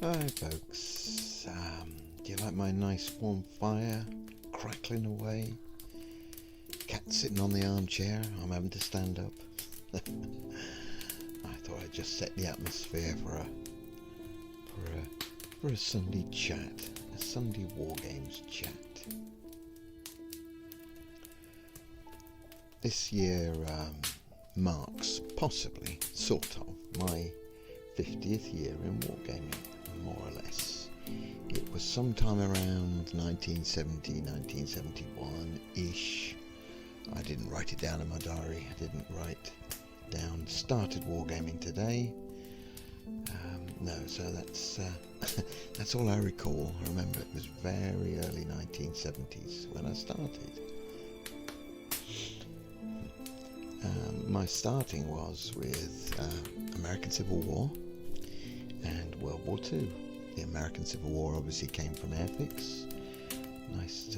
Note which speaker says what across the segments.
Speaker 1: Hi folks, do you like my nice warm fire crackling away? Cat sitting on the armchair, I'm having to stand up. I thought I'd just set the atmosphere for a Sunday chat, a Sunday Wargames chat. This year marks, possibly, sort of, my 50th year in Wargaming, more or less. It was sometime around 1970, 1971-ish. I didn't write it down in my diary. I didn't write down started Wargaming today. No, so that's that's all I recall. I remember it was very early 1970s when I started. My starting was with American Civil War and World War II. The American Civil War obviously came from Airfix. Nice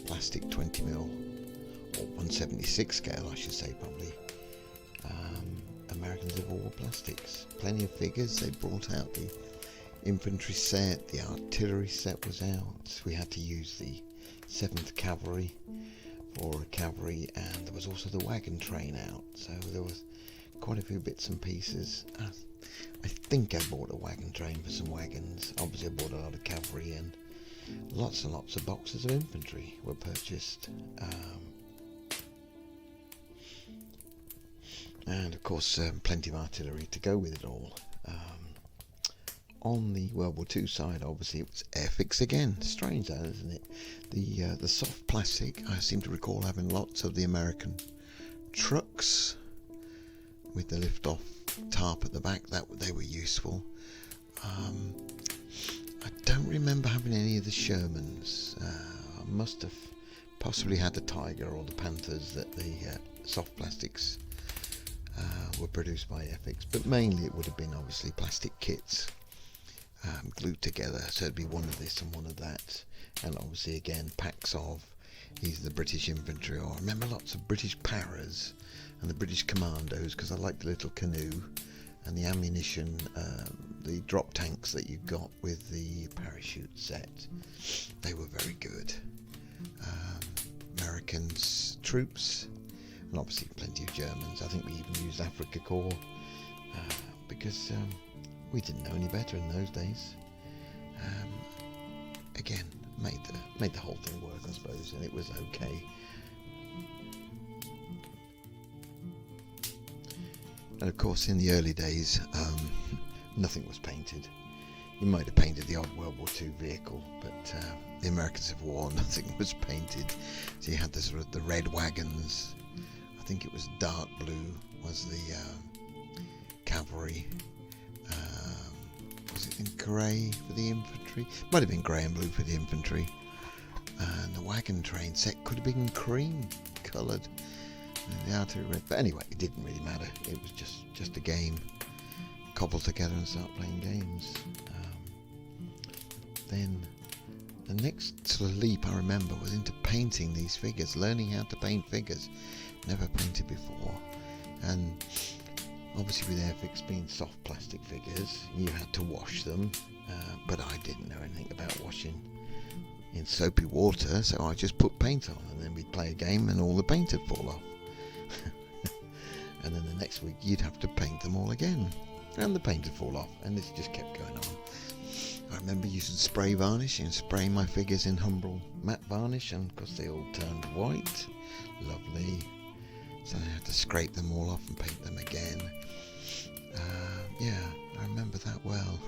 Speaker 1: plastic 20mm or 1/76 scale, I should say, probably. American Civil War plastics. Plenty of figures. They brought out the infantry set, the artillery set was out. We had to use the 7th Cavalry for cavalry, and there was also the wagon train out. So there was quite a few bits and pieces. I think I bought a wagon train for some wagons. Obviously I bought a lot of cavalry, and lots and lots of boxes of infantry were purchased. And of course plenty of artillery to go with it all. On the World War II side, obviously it was Airfix again. Strange that, isn't it? The soft plastic, I seem to recall having lots of the American trucks with the lift-off tarp at the back. That they were useful. I don't remember having any of the Shermans. I must have possibly had the Tiger or the Panthers that the soft plastics were produced by Airfix, but mainly it would have been obviously plastic kits glued together, so it'd be one of this and one of that, and obviously again packs of either the British infantry, or I remember lots of British paras and the British commandos, because I liked the little canoe, and the ammunition, the drop tanks that you got with the parachute set. They were very good. Americans troops, and obviously plenty of Germans. I think we even used Afrika Korps because we didn't know any better in those days. Again, made the whole thing work, I suppose, and it was okay. And of course, in the early days, nothing was painted. You might have painted the odd World War II vehicle, but the American Civil War, nothing was painted. So you had the sort of the red wagons. I think it was dark blue was the cavalry. Was it in grey for the infantry? Might have been grey and blue for the infantry. And the wagon train set could have been cream coloured. The artillery red. But anyway, it didn't really matter. It was just a game. Cobble together and start playing games. Then the next sort of leap I remember was into painting these figures, learning how to paint figures. Never painted before. And obviously with Airfix being soft plastic figures, you had to wash them, but I didn't know anything about washing in soapy water, so I just put paint on, and then we'd play a game and all the paint would fall off. And then the next week you'd have to paint them all again, and the paint would fall off, and this just kept going on. I remember using spray varnish and spraying my figures in Humbrol matte varnish, and because they all turned white, lovely. So I had to scrape them all off and paint them again. Yeah, I remember that well.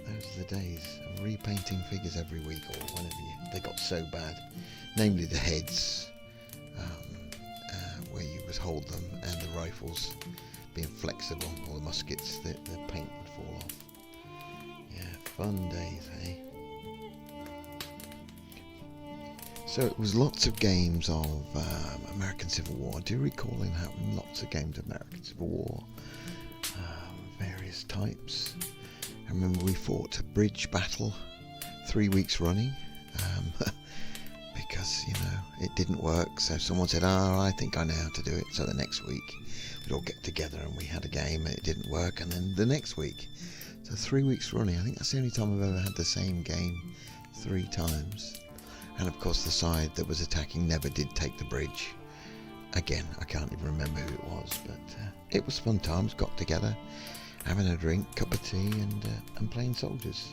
Speaker 1: Those are the days of repainting figures every week or whenever they got so bad. Namely the heads, where you would hold them, and the rifles being flexible, or the muskets, the paint would fall off. Yeah, fun days, eh? So it was lots of games of American Civil War. I do recall him having lots of games of American Civil War, various types. I remember we fought a bridge battle 3 weeks running because, you know, it didn't work. So someone said, "Oh, I think I know how to do it." So the next week we'd all get together and we had a game, and it didn't work. And then the next week So 3 weeks running. I think that's the only time I've ever had the same game 3 times. And of course the side that was attacking never did take the bridge. Again, I can't even remember who it was, but it was fun times. Got together, having a drink, cup of tea, and playing soldiers.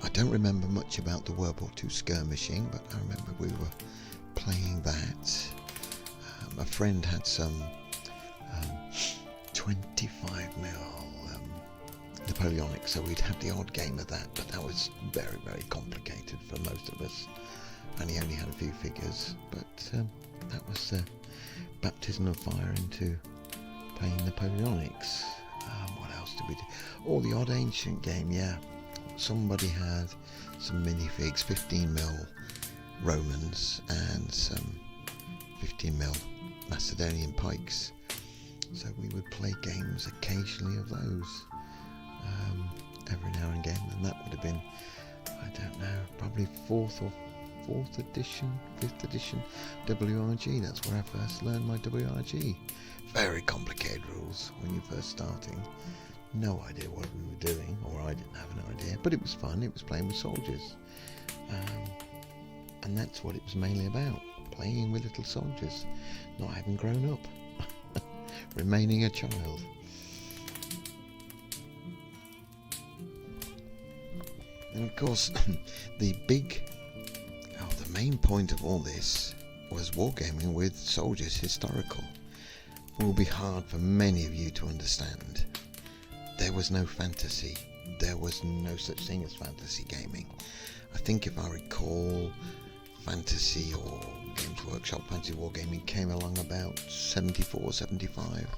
Speaker 1: I don't remember much about the World War II skirmishing, but I remember we were playing that. A friend had some 25mm Napoleonic, so we'd have the odd game of that, but that was very, very complicated for most of us, and he only had a few figures, but that was baptism of fire into playing Napoleonics. What else did we do? Oh, the odd ancient game, yeah. Somebody had some minifigs, 15mm Romans and some 15mm Macedonian pikes, so we would play games occasionally of those every now and again, and that would have been, I don't know, probably 4th edition, 5th edition WRG. That's where I first learned my WRG. Very complicated rules when you're first starting. No idea what we were doing, or I didn't have an idea, but it was fun. It was playing with soldiers, and that's what it was mainly about, playing with little soldiers, not having grown up, remaining a child. And of course, the main point of all this was wargaming with soldiers, historical. Will be hard for many of you to understand. There was no fantasy. There was no such thing as fantasy gaming. I think if I recall, fantasy or Games Workshop fantasy wargaming came along about 74, 75.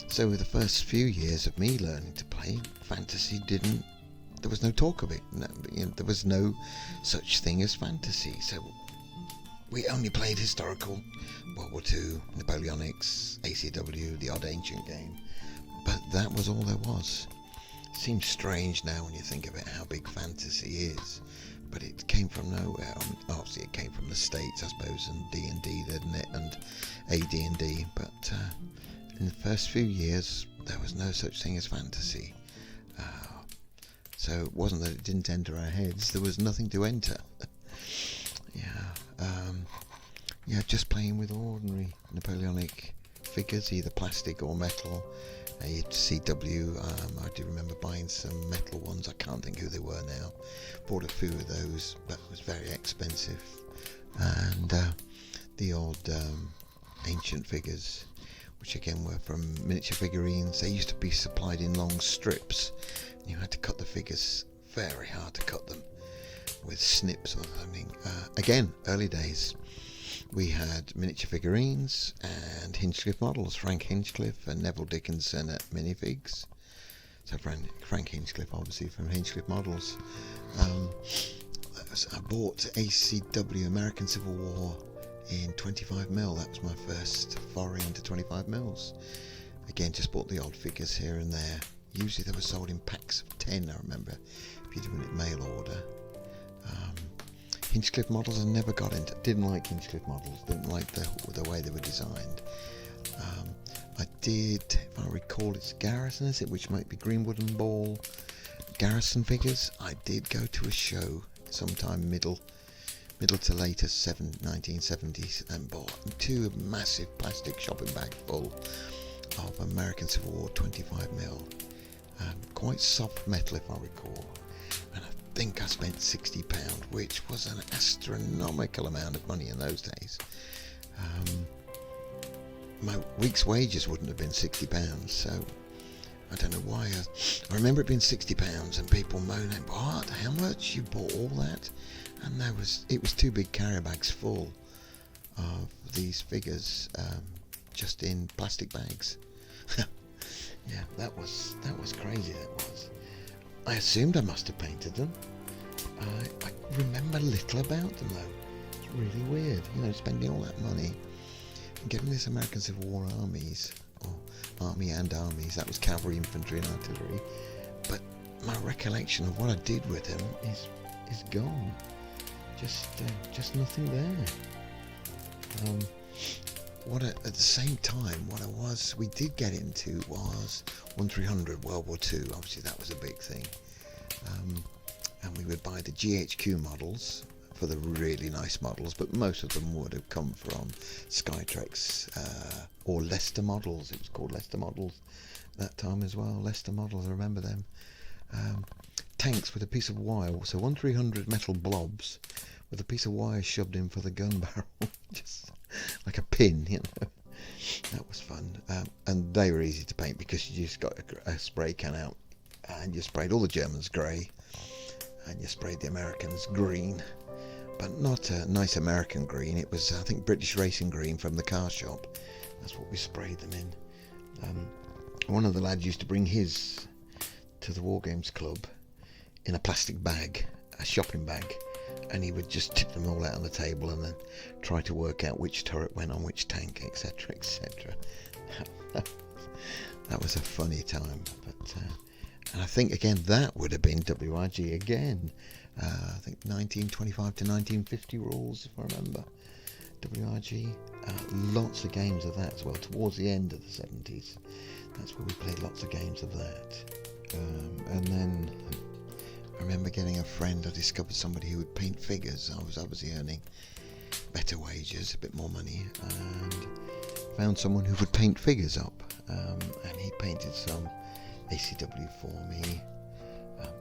Speaker 1: So the first few years of me learning to play, fantasy there was no talk of it. No, there was no such thing as fantasy. So we only played historical, World War II, Napoleonics, ACW, the odd ancient game. But that was all there was. Seems strange now when you think of it, how big fantasy is. But it came from nowhere. Obviously it came from the States, I suppose, and D&D, didn't it? And AD&D. But in the first few years, there was no such thing as fantasy. So it wasn't that it didn't enter our heads, there was nothing to enter. Just playing with ordinary Napoleonic figures, either plastic or metal. CW, I do remember buying some metal ones, I can't think who they were now. Bought a few of those, but it was very expensive. And the old ancient figures, which again were from miniature figurines. They used to be supplied in long strips. You had to cut the figures, very hard to cut them, with snips or something. Again, early days, we had miniature figurines and Hinchcliffe models, Frank Hinchcliffe and Neville Dickinson at minifigs. So Frank Hinchcliffe, obviously, from Hinchcliffe models. I bought ACW, American Civil War, in 25mm. That was my first foray into 25mm. Again, just bought the odd figures here and there. Usually they were sold in packs of 10, I remember, if you're doing it mail order. Hinchcliffe models I never got into. Didn't like Hinchcliffe models, didn't like the way they were designed. I did, if I recall, it's Garrison, is it, which might be Greenwood and Ball Garrison figures. I did go to a show sometime middle to later 1970s and bought 2 massive plastic shopping bags full of American Civil War 25mm. Quite soft metal, if I recall. And I think I spent £60, which was an astronomical amount of money in those days. My week's wages wouldn't have been £60, so I don't know why. I remember it being £60 and people moaning, "What? How much? You bought all that?" And it was 2 big carrier bags full of these figures, just in plastic bags. Yeah, that was crazy. That was. I assumed I must have painted them. I remember little about them though. It's really weird, spending all that money and getting this American Civil War armies, or army and armies. That was cavalry, infantry, and artillery. But my recollection of what I did with them is gone. Just nothing there. at the same time, we did get into was 1300 World War II. Obviously, that was a big thing. And we would buy the GHQ models for the really nice models, but most of them would have come from Skytrex or Leicester models. It was called Leicester models that time as well. Leicester models, I remember them. Tanks with a piece of wire, so 1300 metal blobs with a piece of wire shoved in for the gun barrel, just like a pin, you know. That was fun. And they were easy to paint because you just got a spray can out and you sprayed all the Germans grey and you sprayed the Americans green, but not a nice American green. It was, I think, British racing green from the car shop. That's what we sprayed them in. One of the lads used to bring his to the Wargames club in a plastic bag, a shopping bag, and he would just tip them all out on the table and then try to work out which turret went on which tank, etc, etc. That was a funny time. But and I think again that would have been WRG again. I think 1925 to 1950 rules, if I remember. WRG, lots of games of that as well. Towards the end of the 70s, that's where we played lots of games of that. And then I remember getting a friend. I discovered somebody who would paint figures. I was obviously earning better wages, a bit more money, and found someone who would paint figures up. And he painted some ACW for me.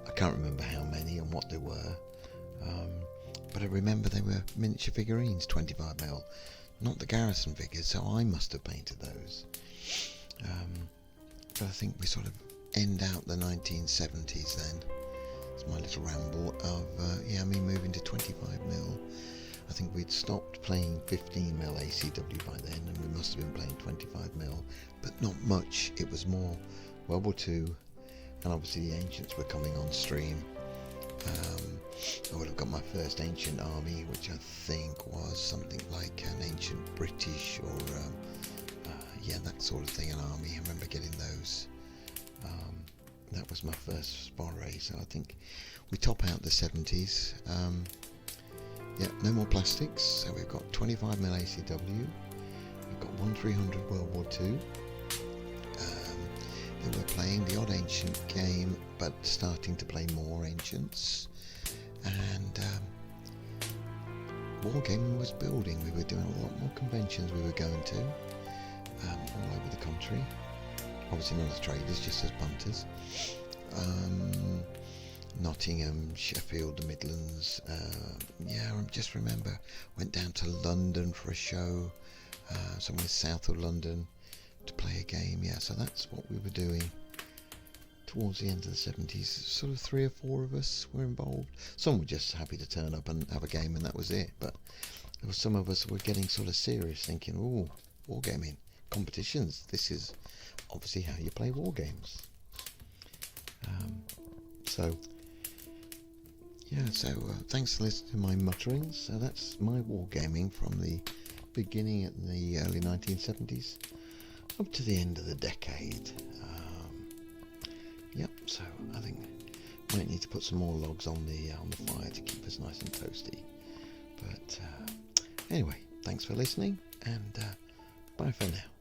Speaker 1: I can't remember how many and what they were, but I remember they were miniature figurines, 25mm, not the Garrison figures, so I must have painted those. But I think we sort of end out the 1970s then. It's my little ramble of me moving to 25mm. I think we'd stopped playing 15mm ACW by then, and we must have been playing 25mm, but not much. It was more World War II, and obviously the Ancients were coming on stream. I would have got my first Ancient army, which I think was something like an Ancient British or that sort of thing, an army. I remember getting those. That was my first foray, so I think we top out the 70s. No more plastics, so we've got 25mm ACW, we've got 1300 World War II. They were playing the odd Ancient game, but starting to play more Ancients, and Wargaming was building. We were doing a lot more conventions we were going to, all over the country. Obviously not as traders, just as punters. Nottingham, Sheffield, the Midlands. I just remember went down to London for a show, somewhere south of London, to play a game. So that's what we were doing towards the end of the 70s. Sort of 3 or 4 of us were involved. Some were just happy to turn up and have a game and that was it, but there were some of us who were getting sort of serious, thinking, oh, wargaming competitions, this is obviously how you play war games. Thanks for listening to my mutterings. So that's my wargaming from the beginning at the early 1970s up to the end of the decade. So I think might need to put some more logs on the fire to keep us nice and toasty. But anyway, thanks for listening, and bye for now.